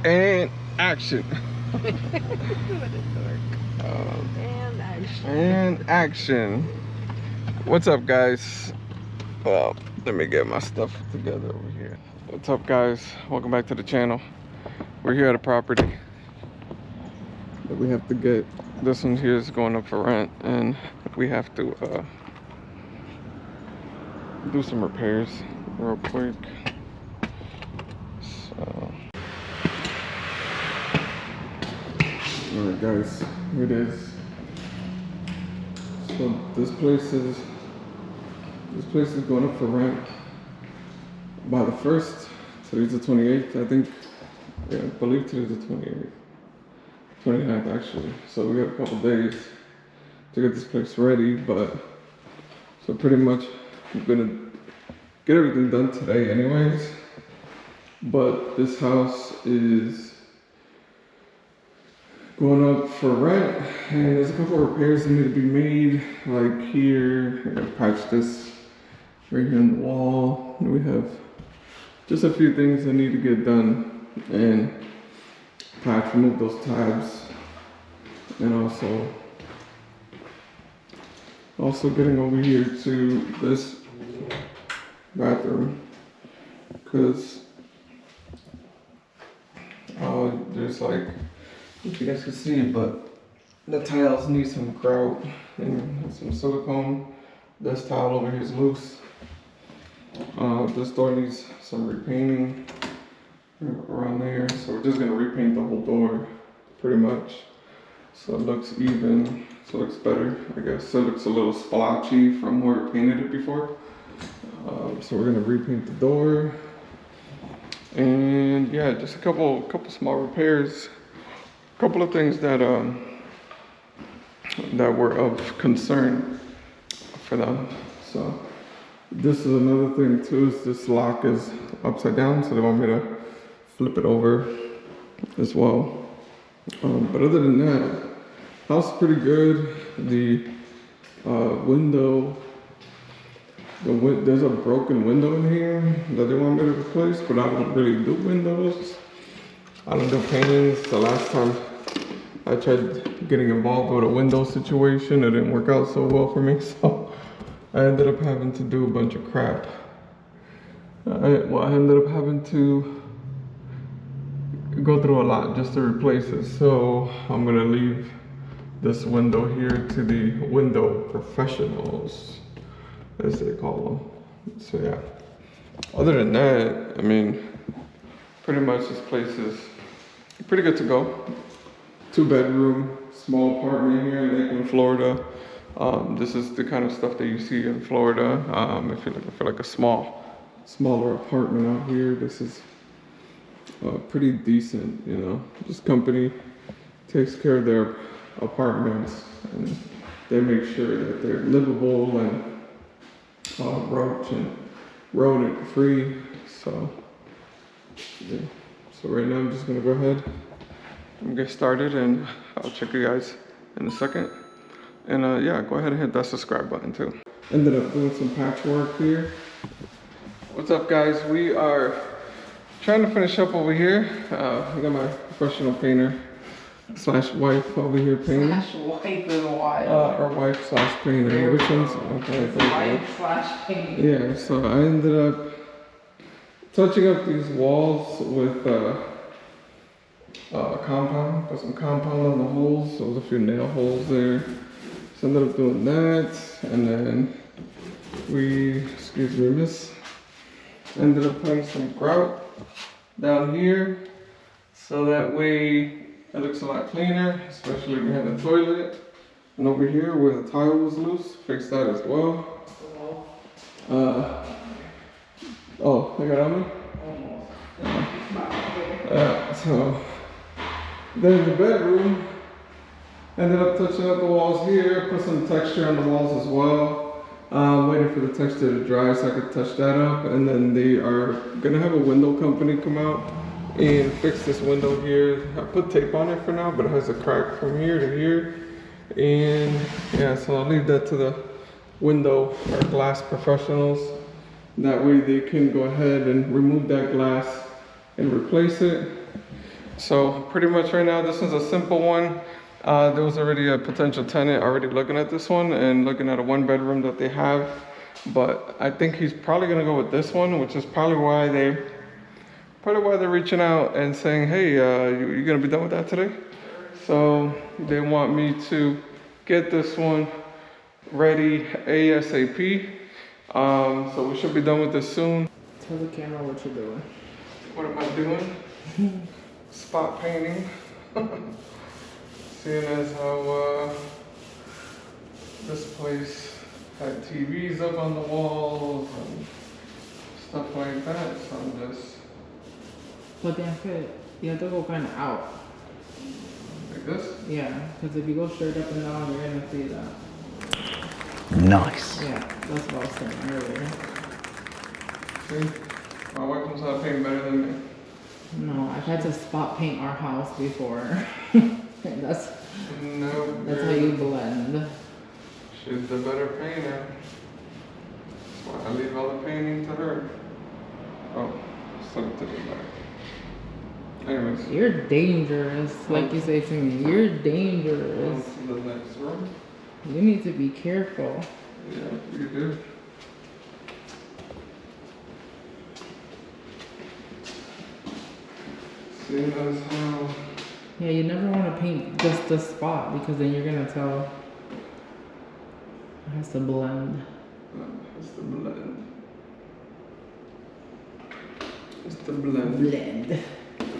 And action. And action. And action. What's up, guys? Well, let me get my stuff together over here. What's up, guys? Welcome back to the channel. We're here at a property that we have to get. This one here is going up for rent, and we have to do some repairs real quick. So, all right, guys, here it is. So this place is going up for rent by the 1st. Today's the 28th, I think. Yeah, I believe today's the 28th. 29th, actually. So we have a couple days to get this place ready, but so pretty much I'm gonna get everything done today anyways. But this house is going up for rent, and there's a couple of repairs that need to be made. Like here, I gotta patch this right here on the wall. We have just a few things that need to get done, and patch, remove those tabs, and also getting over here to this bathroom, because there's like, if you guys can see it, but the tiles need some grout and some silicone. This tile over here is loose. This door needs some repainting around there, so we're just gonna repaint the whole door pretty much so it looks even, so it looks better, I guess. It looks a little splotchy from where we painted it before. So we're gonna repaint the door, and yeah, just a couple small repairs, a couple of things that were of concern for them. So this is another thing too, is this lock is upside down, so they want me to flip it over as well. But other than that, house is pretty good. The window, there's a broken window in here that they want me to replace, but I don't really do windows. I don't do paintings. The last time I tried getting involved with a window situation, it didn't work out so well for me, so I ended up having to do a bunch of crap. I ended up having to go through a lot just to replace it. So I'm gonna leave this window here to the window professionals, as they call them. So yeah, other than that, I mean, pretty much this place is pretty good to go. 2-bedroom, small apartment here in Lakeland, Florida. This is the kind of stuff that you see in Florida. If you're looking for like a smaller apartment out here, this is pretty decent, you know. This company takes care of their apartments, and they make sure that they're livable and roach and rodent free. So yeah. So right now I'm just gonna go ahead and get started, and I'll check you guys in a second. And yeah, go ahead and hit that subscribe button too. Ended up doing some patchwork here. What's up, guys? We are trying to finish up over here. I got my professional painter slash wife over here painting. Slash wife is wild. Or wife slash painter. Which one's okay? Wife slash painter. Yeah, so I ended up touching up these walls with compound. Put some compound on the holes. So there's a few nail holes there. So ended up doing that, and then ended up putting some grout down here, so that way it looks a lot cleaner, especially behind the toilet. And over here where the tile was loose, fix that as well. Oh, they got on me? So then the bedroom, ended up touching up the walls here, put some texture on the walls as well. Waiting for the texture to dry so I could touch that up. And then they are gonna have a window company come out and fix this window here. I put tape on it for now, but it has a crack from here to here. And yeah, so I'll leave that to the window or glass professionals. That way they can go ahead and remove that glass and replace it. So pretty much right now, this is a simple one. There was already a potential tenant already looking at this one and looking at a 1-bedroom that they have. But I think he's probably gonna go with this one, which is probably why they're reaching out and saying, hey, you gonna be done with that today? So they want me to get this one ready ASAP. So we should be done with this soon. Tell the camera what you're doing. What am I doing? Spot painting. Seeing as how this place had TVs up on the walls and stuff like that, so I'm just But then you have to go kind of out. like this. Yeah, because if you go straight up and down, you're gonna see that. Nice. Yeah, that's what I was saying earlier. See, my wife knows how to paint better than me. No, I've had to spot paint our house before. that's No, how you blend. she's the better painter. That's why I leave all the painting to her. Oh, send it to the back. Anyways. You're dangerous, like you say to me. You're dangerous. On to the next room. You need to be careful. Yeah, you do. Seeing as how Yeah, you never want to paint just the spot because then you're gonna tell it has to blend. it's the blend. It's the blend. Blend.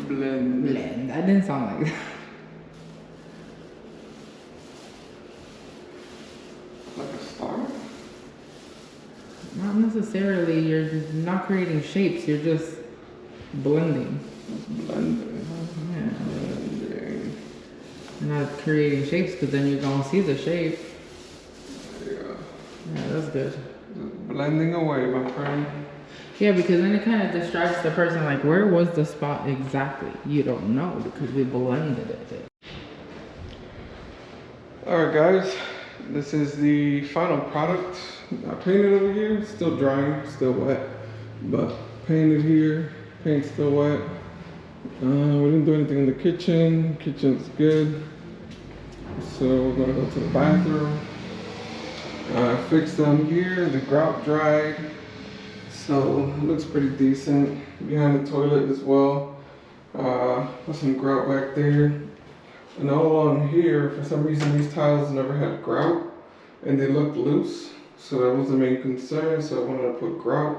Blend. Blend. That didn't sound like that. Like a star? Not necessarily. You're not creating shapes. You're just blending. It's blending. Yeah. Blending. You're not creating shapes because then you're gonna see the shape. Yeah. Yeah, that's good. Just blending away, my friend. Yeah, because then it kind of distracts the person. Like, where was the spot exactly? You don't know because we blended it. Alright guys, this is the final product. I painted over here, still drying, still wet. But painted here, paint still wet. We didn't do anything in the kitchen. Kitchen's good. So we're gonna go to the bathroom. Fixed down here, the grout dried. So it looks pretty decent. Behind the toilet as well. Put some grout back there. And all along here, for some reason these tiles never had grout and they looked loose. So that was the main concern. So I wanted to put grout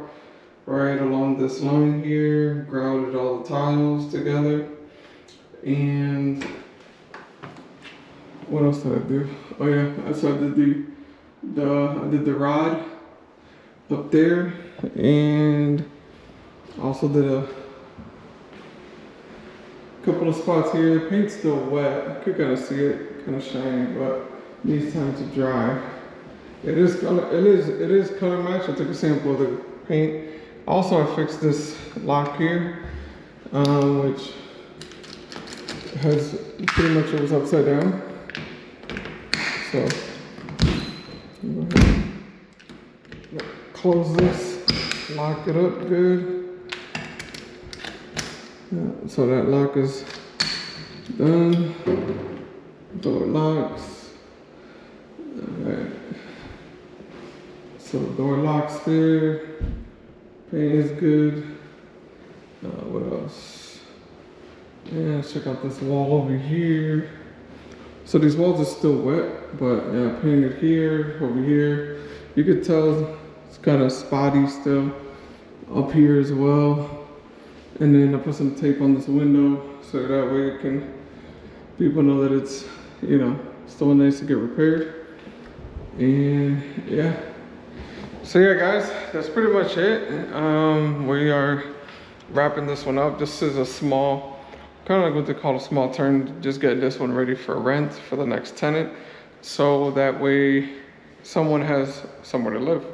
right along this line here, grouted all the tiles together. And what else did I do? Oh yeah, so I did the rod up there, and also did a couple of spots here. The paint's still wet. I could kind of see it, kind of shiny, but needs time to dry. It is color matched. I took a sample of the paint. Also, I fixed this lock here, which has pretty much, it was upside down. So go ahead, close this, lock it up good. Yeah, so that lock is done. Door locks. Alright. So door locks there. Paint is good. What else? Yeah, let's check out this wall over here. So these walls are still wet, but yeah, painted here, over here. You could tell it's kind of spotty still. Up here as well. And then I put some tape on this window so that way people know that it's, you know, still nice to get repaired. And yeah. So yeah guys, that's pretty much it. We are wrapping this one up. This is a small, kind of like what they call a small turn, just get this one ready for rent for the next tenant. So that way someone has somewhere to live.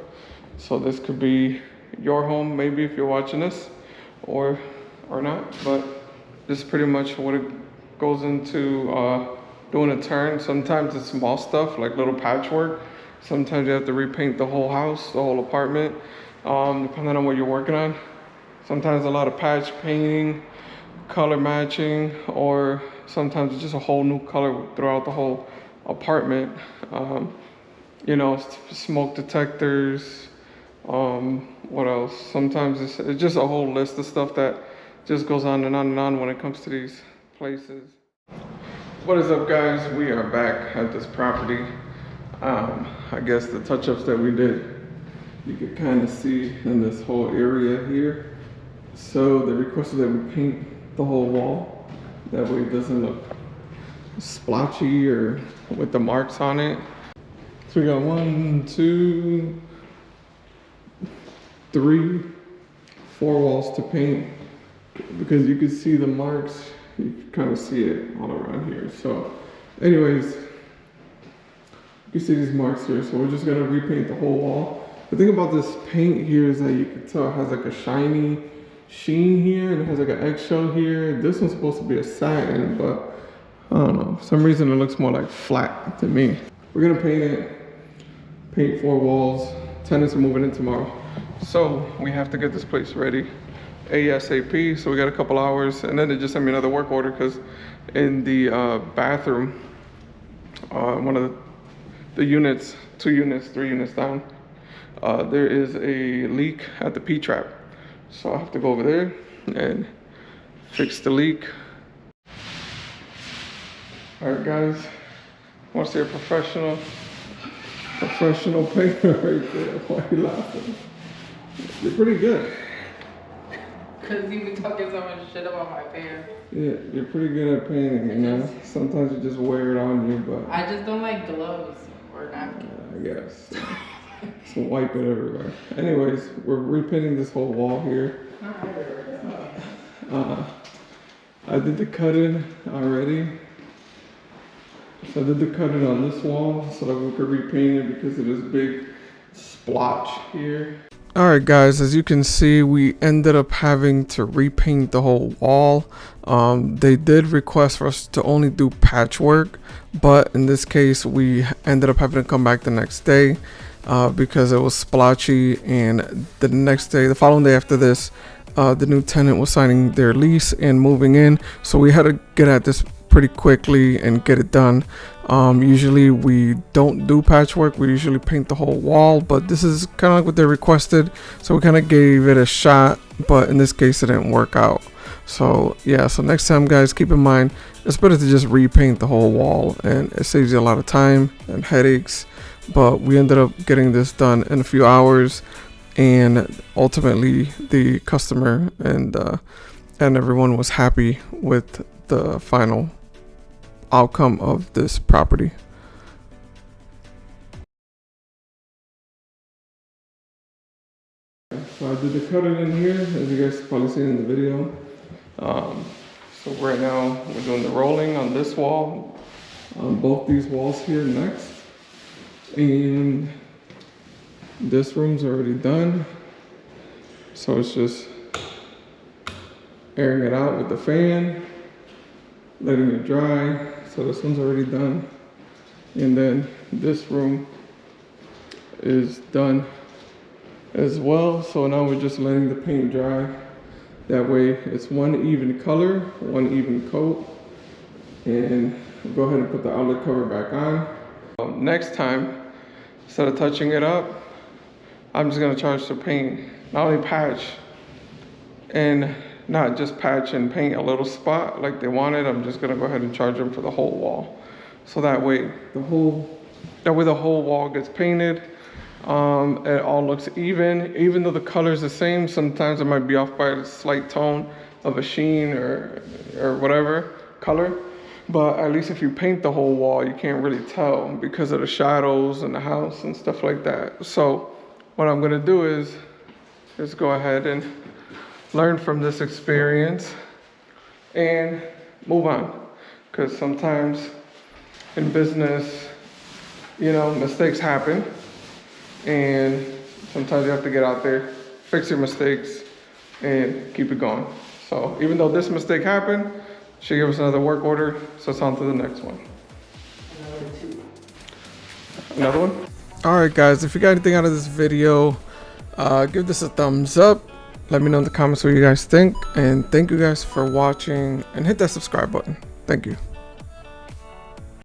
So this could be your home maybe if you're watching this, or not, but this is pretty much what it goes into doing a turn. Sometimes it's small stuff like little patchwork. Sometimes you have to repaint the whole house, the whole apartment, depending on what you're working on. Sometimes a lot of patch painting, color matching, or sometimes it's just a whole new color throughout the whole apartment. You know, smoke detectors. What else? Sometimes it's just a whole list of stuff that just goes on and on and on when it comes to these places. What is up, guys? We are back at this property. I guess the touch-ups that we did, you can kind of see in this whole area here. So they requested that we paint the whole wall. That way it doesn't look splotchy or with the marks on it. So we got 1, 2, 3, 4 walls to paint, because you can see the marks. You can kind of see it all around here. So anyways, you can see these marks here. So we're just gonna repaint the whole wall. The thing about this paint here is that you can tell it has like a shiny sheen here, and it has like an eggshell here. This one's supposed to be a satin, but I don't know. For some reason it looks more like flat to me. We're gonna paint it, paint 4 walls. Tenants are moving in tomorrow. So we have to get this place ready ASAP. So we got a couple hours, and then they just sent me another work order because in the bathroom, one of the units, 2 units, 3 units down, there is a leak at the P-trap. So I have to go over there and fix the leak. All right, guys, want to see a professional painter right there. Why are you laughing? You're pretty good. Cause you be talking so much shit about my hair. Yeah, you're pretty good at painting, you know? Sometimes you just wear it on you, but... I just don't like gloves or napkins. I guess. So wipe it everywhere. Anyways, we're repainting this whole wall here. I did the cutting already. So I did the cutting on this wall so that we could repaint it because of this big splotch here. Alright guys, as you can see, we ended up having to repaint the whole wall. They did request for us to only do patchwork, but in this case we ended up having to come back the next day because it was splotchy, and the following day after this, the new tenant was signing their lease and moving in, so we had to get at this pretty quickly and get it done. Usually we don't do patchwork, we usually paint the whole wall, but this is kind of like what they requested, so we kind of gave it a shot, but in this case it didn't work out. So yeah, so next time guys, keep in mind it's better to just repaint the whole wall, and it saves you a lot of time and headaches. But we ended up getting this done in a few hours, and ultimately the customer and everyone was happy with the final outcome of this property. So I did the cutting in here, as you guys probably seen in the video. So right now we're doing the rolling on this wall, on both these walls here next, and this room's already done. So it's just airing it out with the fan, letting it dry. So this one's already done, and then this room is done as well. So now we're just letting the paint dry. That way it's one even color, one even coat, and we'll go ahead and put the outlet cover back on. Next time, instead of touching it up, I'm just gonna charge to paint, not only patch, and not just patch and paint a little spot like they wanted. I'm just gonna go ahead and charge them for the whole wall. So that way the whole wall gets painted. It all looks even though the color is the same. Sometimes it might be off by a slight tone of a sheen or whatever color. But at least if you paint the whole wall, you can't really tell because of the shadows in the house and stuff like that. So what I'm gonna do is just go ahead and learn from this experience and move on. Because sometimes in business, you know, mistakes happen, and sometimes you have to get out there, fix your mistakes, and keep it going. So even though this mistake happened, she gave us another work order, so it's on to the next one. Another one? All right, guys, if you got anything out of this video, give this a thumbs up. Let me know in the comments what you guys think, and thank you guys for watching, and hit that subscribe button. Thank you.